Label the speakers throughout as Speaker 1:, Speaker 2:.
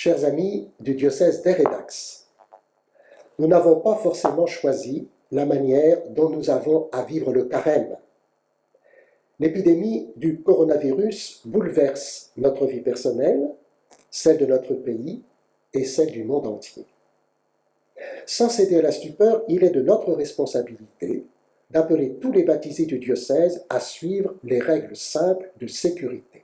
Speaker 1: Chers amis du diocèse d'Aire et d'Ax, nous n'avons pas forcément choisi la manière dont nous avons à vivre le carême. L'épidémie du coronavirus bouleverse notre vie personnelle, celle de notre pays et celle du monde entier. Sans céder à la stupeur, il est de notre responsabilité d'appeler tous les baptisés du diocèse à suivre les règles simples de sécurité.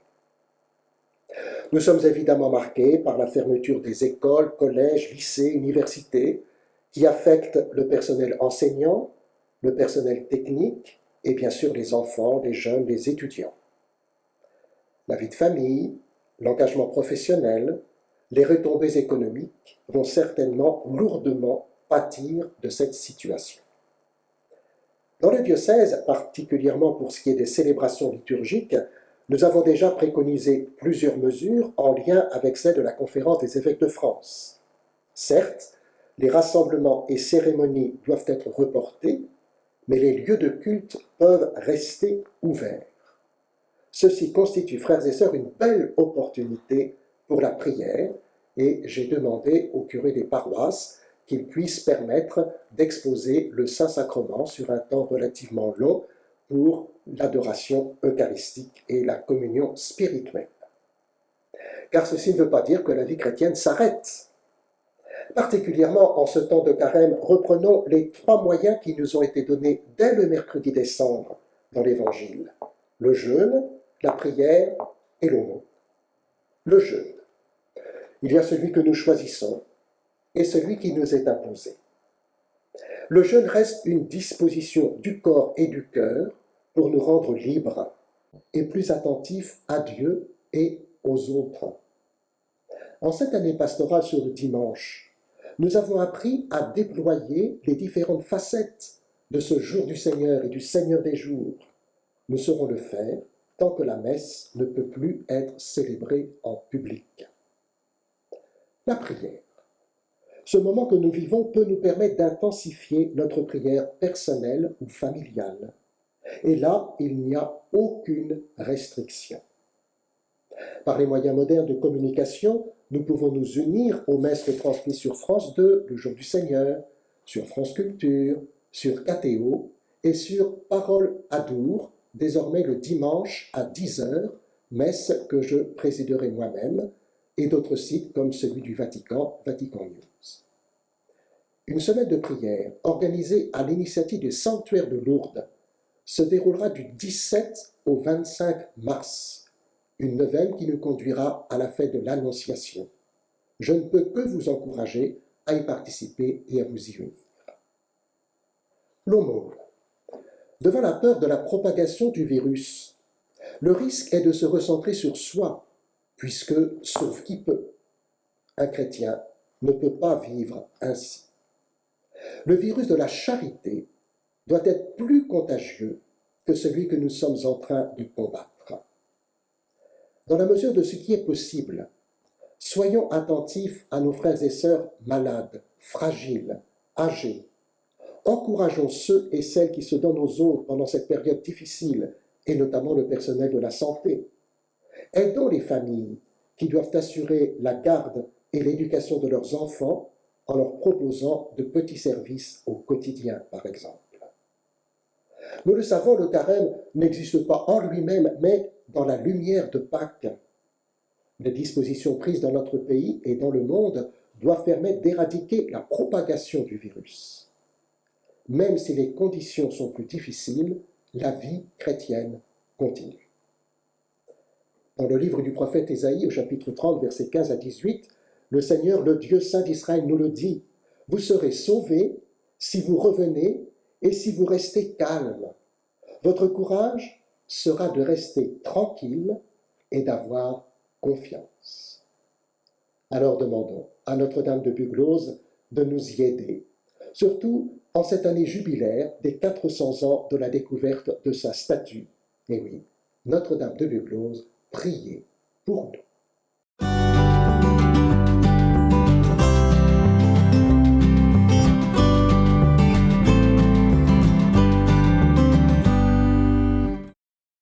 Speaker 1: Nous sommes évidemment marqués par la fermeture des écoles, collèges, lycées, universités, qui affectent le personnel enseignant, le personnel technique et bien sûr les enfants, les jeunes, les étudiants. La vie de famille, l'engagement professionnel, les retombées économiques vont certainement lourdement pâtir de cette situation. Dans le diocèse, particulièrement pour ce qui est des célébrations liturgiques, nous avons déjà préconisé plusieurs mesures en lien avec celles de la Conférence des évêques de France. Certes, les rassemblements et cérémonies doivent être reportés, mais les lieux de culte peuvent rester ouverts. Ceci constitue, frères et sœurs, une belle opportunité pour la prière, et j'ai demandé au curé des paroisses qu'il puisse permettre d'exposer le Saint-Sacrement sur un temps relativement long pour l'adoration eucharistique et la communion spirituelle. Car ceci ne veut pas dire que la vie chrétienne s'arrête. Particulièrement en ce temps de carême, reprenons les 3 moyens qui nous ont été donnés dès le mercredi des Cendres dans l'Évangile: le jeûne, la prière et l'aumône. Le jeûne. Il y a celui que nous choisissons et celui qui nous est imposé. Le jeûne reste une disposition du corps et du cœur pour nous rendre libres et plus attentifs à Dieu et aux autres. En cette année pastorale sur le dimanche, nous avons appris à déployer les différentes facettes de ce jour du Seigneur et du Seigneur des jours. Nous saurons le faire tant que la messe ne peut plus être célébrée en public. La prière. Ce moment que nous vivons peut nous permettre d'intensifier notre prière personnelle ou familiale. Et là, il n'y a aucune restriction. Par les moyens modernes de communication, nous pouvons nous unir aux messes transmises sur France 2, le jour du Seigneur, sur France Culture, sur KTO et sur Parole Adour, désormais le dimanche à 10h, messe que je présiderai moi-même, et d'autres sites comme celui du Vatican, Vatican News. Une semaine de prière organisée à l'initiative du sanctuaire de Lourdes se déroulera du 17 au 25 mars, une neuvaine qui nous conduira à la fête de l'Annonciation. Je ne peux que vous encourager à y participer et à vous y unir. L'aumône. Devant la peur de la propagation du virus, le risque est de se recentrer sur soi, puisque, sauf qui peut, un chrétien ne peut pas vivre ainsi. Le virus de la charité doit être plus contagieux que celui que nous sommes en train de combattre. Dans la mesure de ce qui est possible, soyons attentifs à nos frères et sœurs malades, fragiles, âgés. Encourageons ceux et celles qui se donnent aux autres pendant cette période difficile, et notamment le personnel de la santé. Aidons les familles qui doivent assurer la garde et l'éducation de leurs enfants en leur proposant de petits services au quotidien, par exemple. Nous le savons, le carême n'existe pas en lui-même, mais dans la lumière de Pâques. Les dispositions prises dans notre pays et dans le monde doivent permettre d'éradiquer la propagation du virus. Même si les conditions sont plus difficiles, la vie chrétienne continue. Dans le livre du prophète Ésaïe, au chapitre 30, versets 15 à 18, le Seigneur, le Dieu saint d'Israël, nous le dit: « Vous serez sauvés si vous revenez et si vous restez calme. Votre courage sera de rester tranquille et d'avoir confiance. » Alors demandons à Notre-Dame de Buglose de nous y aider, surtout en cette année jubilaire des 400 ans de la découverte de sa statue. Et oui, Notre-Dame de Buglose, priez pour nous.